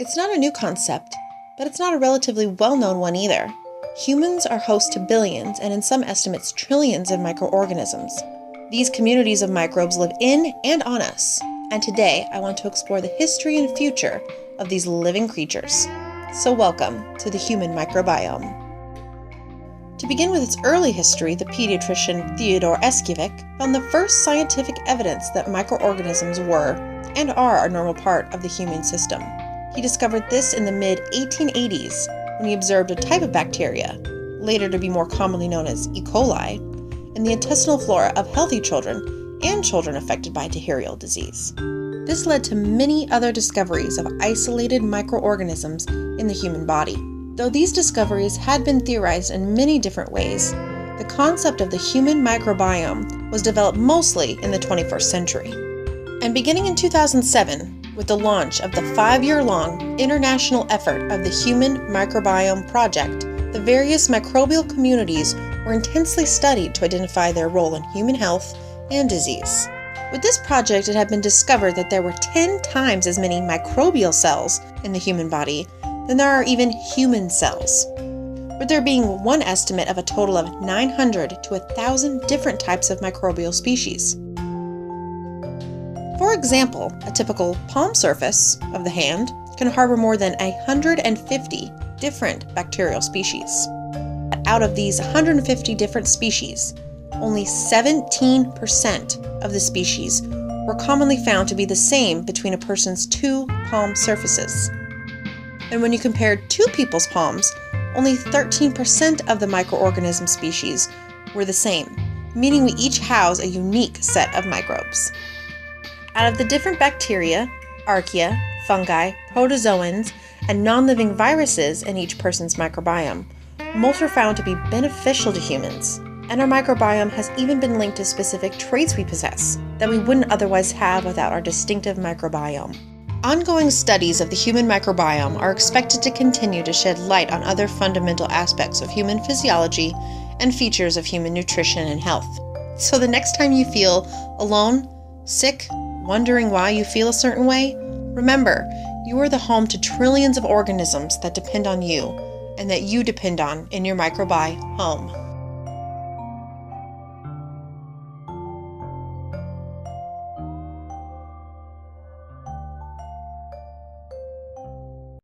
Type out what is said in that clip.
It's not a new concept, but it's not a relatively well-known one either. Humans are host to billions, and in some estimates trillions of microorganisms. These communities of microbes live in and on us, and today I want to explore the history and future of these living creatures. So welcome to the human microbiome. To begin with its early history, the pediatrician Theodor Eschivik found the first scientific evidence that microorganisms were and are a normal part of the human system. He discovered this in the mid-1880s when he observed a type of bacteria, later to be more commonly known as E. coli, in the intestinal flora of healthy children and children affected by diarrheal disease. This led to many other discoveries of isolated microorganisms in the human body. Though these discoveries had been theorized in many different ways, the concept of the human microbiome was developed mostly in the 21st century. And beginning in 2007, with the launch of the 5-year-long international effort of the Human Microbiome Project, the various microbial communities were intensely studied to identify their role in human health and disease. With this project, it had been discovered that there were 10 times as many microbial cells in the human body than there are even human cells, with there being one estimate of a total of 900 to 1,000 different types of microbial species. For example, a typical palm surface of the hand can harbor more than 150 different bacterial species. Out of these 150 different species, only 17% of the species were commonly found to be the same between a person's two palm surfaces. And when you compared two people's palms, only 13% of the microorganism species were the same, meaning we each house a unique set of microbes. Out of the different bacteria, archaea, fungi, protozoans, and non-living viruses in each person's microbiome, most were found to be beneficial to humans, and our microbiome has even been linked to specific traits we possess that we wouldn't otherwise have without our distinctive microbiome. Ongoing studies of the human microbiome are expected to continue to shed light on other fundamental aspects of human physiology and features of human nutrition and health. So the next time you feel alone, sick, wondering why you feel a certain way, remember, you are the home to trillions of organisms that depend on you and that you depend on in your microbiome home.